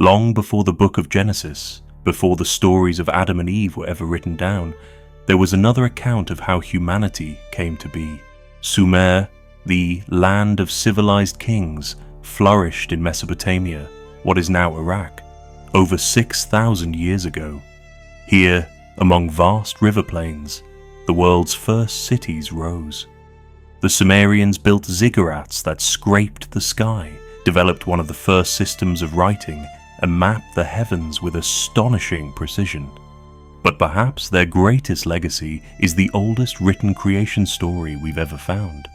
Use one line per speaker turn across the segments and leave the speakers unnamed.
Long before the book of Genesis, before the stories of Adam and Eve were ever written down, there was another account of how humanity came to be. Sumer, the land of civilized kings, flourished in Mesopotamia, what is now Iraq, over 6,000 years ago. Here, among vast river plains, the world's first cities rose. The Sumerians built ziggurats that scraped the sky, developed one of the first systems of writing, and mapped the heavens with astonishing precision. But perhaps their greatest legacy is the oldest written creation story we've ever found.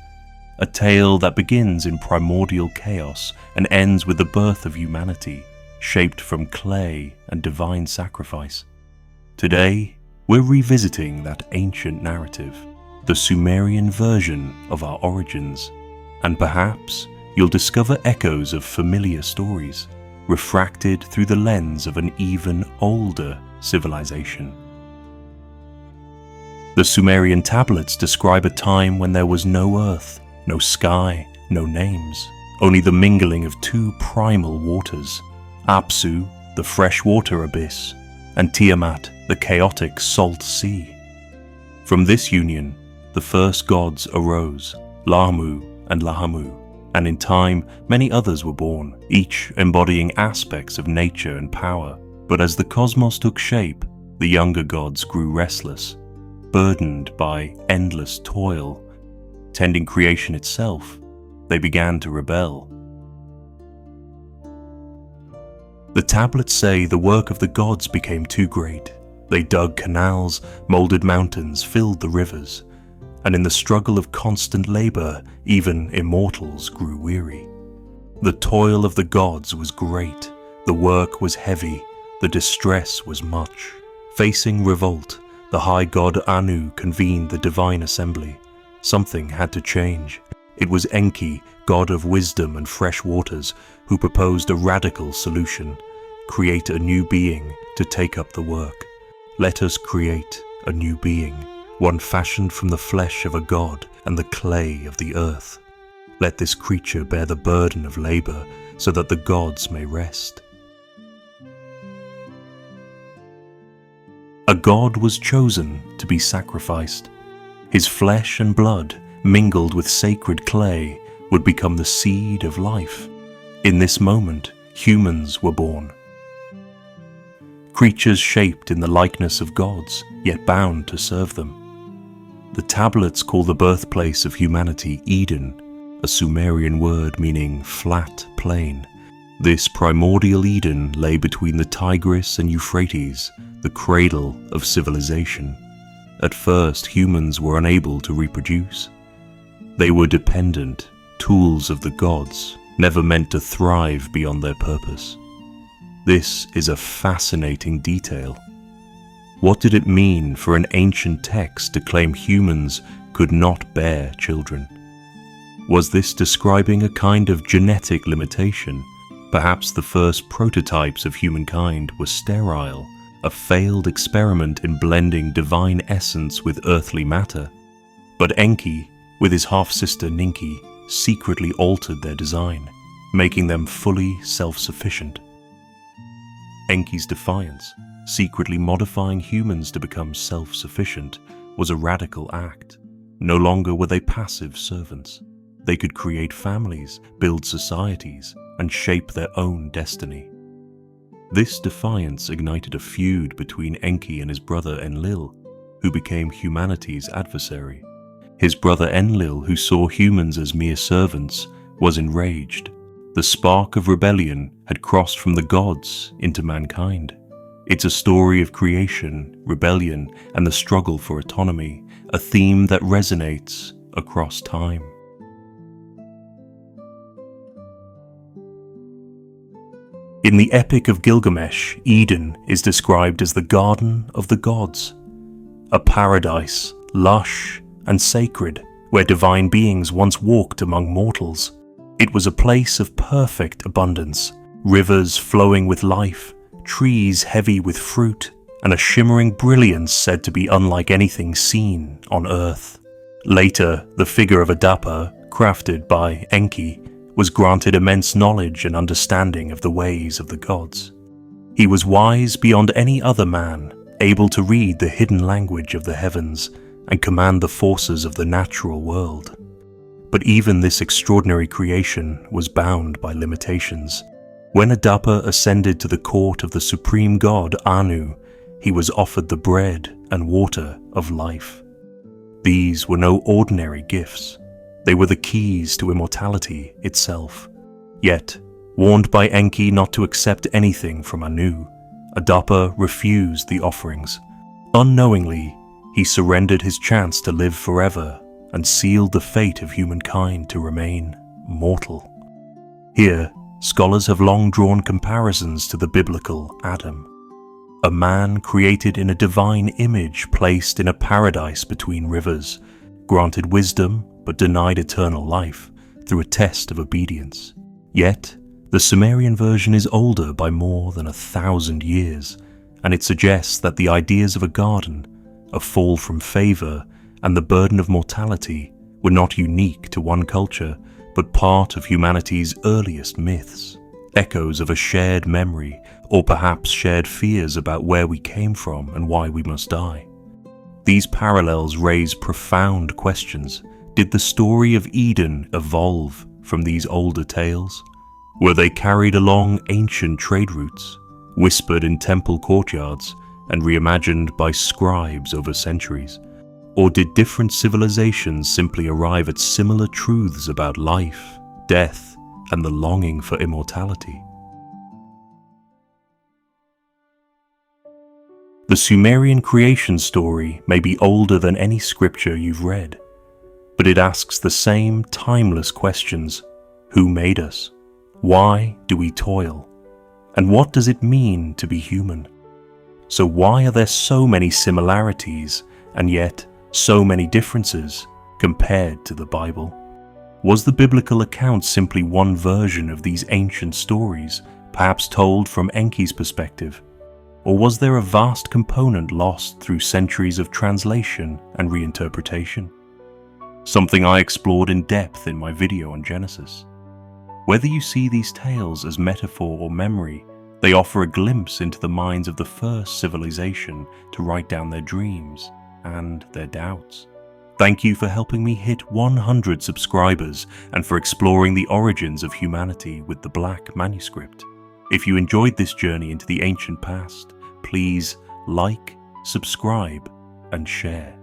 A tale that begins in primordial chaos and ends with the birth of humanity, shaped from clay and divine sacrifice. Today, we're revisiting that ancient narrative, the Sumerian version of our origins, and perhaps you'll discover echoes of familiar stories, refracted through the lens of an even older civilization. The Sumerian tablets describe a time when there was no earth, no sky, no names, only the mingling of two primal waters, Apsu, the freshwater abyss, and Tiamat, the chaotic salt sea. From this union, the first gods arose, Lahmu and Lahamu, and in time many others were born, each embodying aspects of nature and power. But as the cosmos took shape, the younger gods grew restless, burdened by endless toil. Tending creation itself, they began to rebel. The tablets say the work of the gods became too great. They dug canals, molded mountains, filled the rivers, and in the struggle of constant labor, even immortals grew weary. The toil of the gods was great, the work was heavy, the distress was much. Facing revolt, the high god Anu convened the divine assembly. Something had to change. It was Enki, god of wisdom and fresh waters, who proposed a radical solution: create a new being to take up the work. Let us create a new being, one fashioned from the flesh of a god and the clay of the earth. Let this creature bear the burden of labor so that the gods may rest. A god was chosen to be sacrificed. His flesh and blood, mingled with sacred clay, would become the seed of life. In this moment, humans were born. Creatures shaped in the likeness of gods, yet bound to serve them. The tablets call the birthplace of humanity Eden, a Sumerian word meaning flat plain. This primordial Eden lay between the Tigris and Euphrates, the cradle of civilization. At first, humans were unable to reproduce. They were dependent, tools of the gods, never meant to thrive beyond their purpose. This is a fascinating detail. What did it mean for an ancient text to claim humans could not bear children? Was this describing a kind of genetic limitation? Perhaps the first prototypes of humankind were sterile, a failed experiment in blending divine essence with earthly matter. But Enki, with his half-sister Ninki, secretly altered their design, making them fully self-sufficient. Enki's defiance, secretly modifying humans to become self-sufficient, was a radical act. No longer were they passive servants. They could create families, build societies, and shape their own destiny. This defiance ignited a feud between Enki and his brother Enlil, who became humanity's adversary. His brother Enlil, who saw humans as mere servants, was enraged. The spark of rebellion had crossed from the gods into mankind. It's a story of creation, rebellion, and the struggle for autonomy, a theme that resonates across time. In the Epic of Gilgamesh, Eden is described as the garden of the gods, a paradise, lush and sacred, where divine beings once walked among mortals. It was a place of perfect abundance, rivers flowing with life, trees heavy with fruit, and a shimmering brilliance said to be unlike anything seen on earth. Later, the figure of Adapa, crafted by Enki, was granted immense knowledge and understanding of the ways of the gods. He was wise beyond any other man, able to read the hidden language of the heavens and command the forces of the natural world. But even this extraordinary creation was bound by limitations. When Adapa ascended to the court of the supreme god Anu, he was offered the bread and water of life. These were no ordinary gifts. They were the keys to immortality itself. Yet, warned by Enki not to accept anything from Anu, Adapa refused the offerings. Unknowingly, he surrendered his chance to live forever and sealed the fate of humankind to remain mortal. Here, scholars have long drawn comparisons to the biblical Adam, a man created in a divine image placed in a paradise between rivers, granted wisdom but denied eternal life through a test of obedience. Yet, the Sumerian version is older by more than 1,000 years, and it suggests that the ideas of a garden, a fall from favor, and the burden of mortality were not unique to one culture, but part of humanity's earliest myths, echoes of a shared memory, or perhaps shared fears about where we came from and why we must die. These parallels raise profound questions. Did the story of Eden evolve from these older tales? Were they carried along ancient trade routes, whispered in temple courtyards, and reimagined by scribes over centuries? Or did different civilizations simply arrive at similar truths about life, death, and the longing for immortality? The Sumerian creation story may be older than any scripture you've read, but it asks the same timeless questions. Who made us? Why do we toil? And what does it mean to be human? So why are there so many similarities and yet so many differences compared to the Bible? Was the biblical account simply one version of these ancient stories, perhaps told from Enki's perspective? Or was there a vast component lost through centuries of translation and reinterpretation? Something I explored in depth in my video on Genesis. Whether you see these tales as metaphor or memory, they offer a glimpse into the minds of the first civilization to write down their dreams and their doubts. Thank you for helping me hit 100 subscribers and for exploring the origins of humanity with the Black Manuscript. If you enjoyed this journey into the ancient past, please like, subscribe, and share.